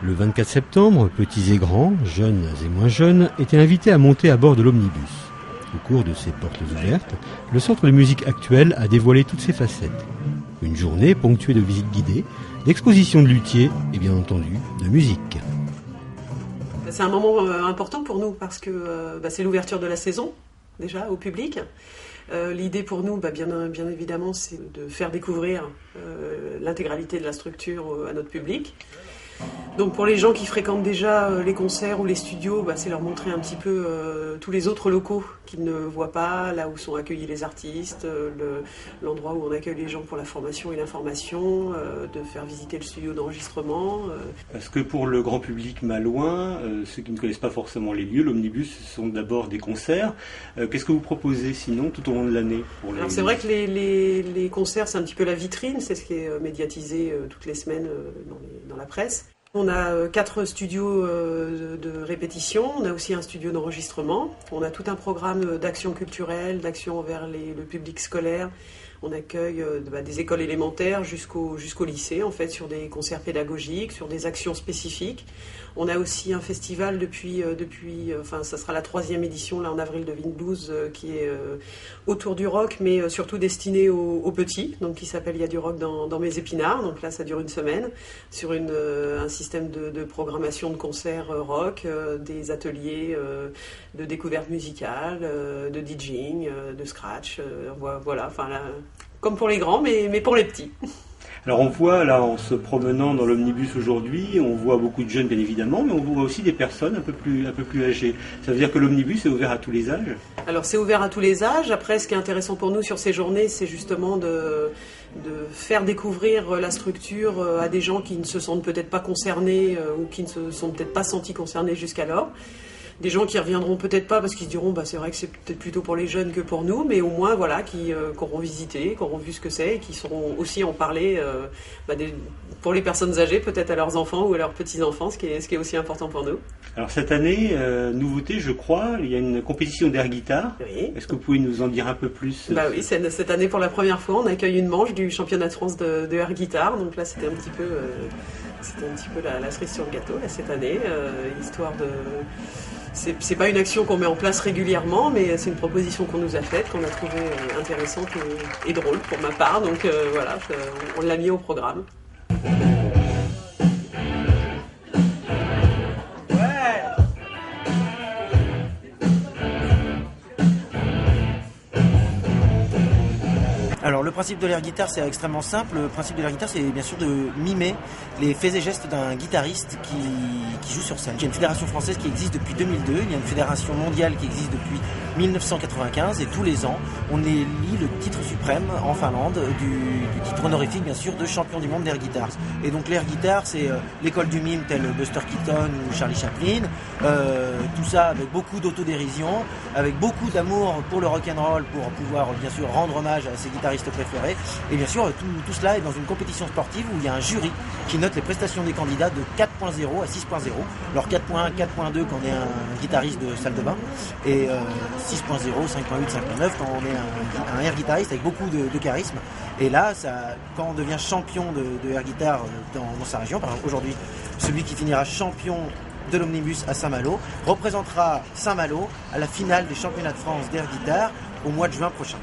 Le 24 septembre, petits et grands, jeunes et moins jeunes, étaient invités à monter à bord de l'omnibus. Au cours de ces portes ouvertes, le Centre de musique actuel a dévoilé toutes ses facettes. Une journée ponctuée de visites guidées, d'expositions de luthiers et bien entendu de musique. C'est un moment important pour nous parce que c'est l'ouverture de la saison déjà au public. L'idée pour nous, bien évidemment, c'est de faire découvrir l'intégralité de la structure à notre public. Donc pour les gens qui fréquentent déjà les concerts ou les studios, c'est leur montrer un petit peu tous les autres locaux qu'ils ne voient pas, là où sont accueillis les artistes, l'endroit où on accueille les gens pour la formation et l'information, de faire visiter le studio d'enregistrement. Parce que pour le grand public malouin, ceux qui ne connaissent pas forcément les lieux, l'omnibus ce sont d'abord des concerts. Qu'est-ce que vous proposez sinon tout au long de l'année pour les... Alors c'est vrai que les concerts c'est un petit peu la vitrine, c'est ce qui est médiatisé toutes les semaines dans la presse. On a 4 studios de répétition, on a aussi un studio d'enregistrement, on a tout un programme d'action culturelle, d'action envers le public scolaire. On accueille des écoles élémentaires jusqu'au lycée, en fait, sur des concerts pédagogiques, sur des actions spécifiques. On a aussi un festival ça sera la 3e édition, là, en avril, de Wind Blues, qui est autour du rock, mais surtout destiné aux petits, donc qui s'appelle Il y a du rock dans mes épinards. Donc là, ça dure une semaine, sur un système de programmation de concerts rock, des ateliers de découverte musicale, de DJing, de scratch, voilà, enfin là, comme pour les grands, mais pour les petits. Alors on voit là en se promenant dans l'omnibus aujourd'hui, on voit beaucoup de jeunes bien évidemment, mais on voit aussi des personnes un peu plus âgées. Ça veut dire que l'omnibus est ouvert à tous les âges ? Alors c'est ouvert à tous les âges. Après, ce qui est intéressant pour nous sur ces journées, c'est justement de faire découvrir la structure à des gens qui ne se sentent peut-être pas concernés ou qui ne se sont peut-être pas sentis concernés jusqu'alors. Des gens qui reviendront peut-être pas parce qu'ils se diront c'est vrai que c'est peut-être plutôt pour les jeunes que pour nous, mais au moins voilà qui auront visité, qui auront vu ce que c'est et qui sauront aussi en parler pour les personnes âgées, peut-être à leurs enfants ou à leurs petits-enfants, ce qui est aussi important pour nous. Alors cette année, nouveauté je crois, il y a une compétition d'air guitare. Oui. Est-ce que vous pouvez nous en dire un peu plus ? Oui, cette année pour la première fois on accueille une manche du championnat de France de air guitare, donc là c'était un petit peu la cerise sur le gâteau là, cette année, histoire de... C'est pas une action qu'on met en place régulièrement, mais c'est une proposition qu'on nous a faite, qu'on a trouvée intéressante et drôle pour ma part. Donc voilà, on l'a mis au programme. Alors le principe de l'air guitare c'est extrêmement simple. Le principe de l'air guitare c'est bien sûr de mimer les faits et gestes d'un guitariste qui joue sur scène. Il y a une fédération française qui existe depuis 2002, il y a une fédération mondiale qui existe depuis 1995 et tous les ans on élit le titre suprême en Finlande du titre honorifique bien sûr de champion du monde d'air guitare. Et donc l'air guitare c'est l'école du mime tel Buster Keaton ou Charlie Chaplin, tout ça avec beaucoup d'autodérision, avec beaucoup d'amour pour le rock'n'roll pour pouvoir bien sûr rendre hommage à ces guitaristes préférés. Et bien sûr, tout cela est dans une compétition sportive où il y a un jury qui note les prestations des candidats de 4.0 à 6.0. Alors 4.1, 4.2 quand on est un guitariste de salle de bain et 6.0, 5.8, 5.9 quand on est un air guitariste avec beaucoup de charisme. Et là, quand on devient champion de air guitare dans sa région, par exemple aujourd'hui, celui qui finira champion de l'omnibus à Saint-Malo représentera Saint-Malo à la finale des championnats de France d'air guitare au mois de juin prochain.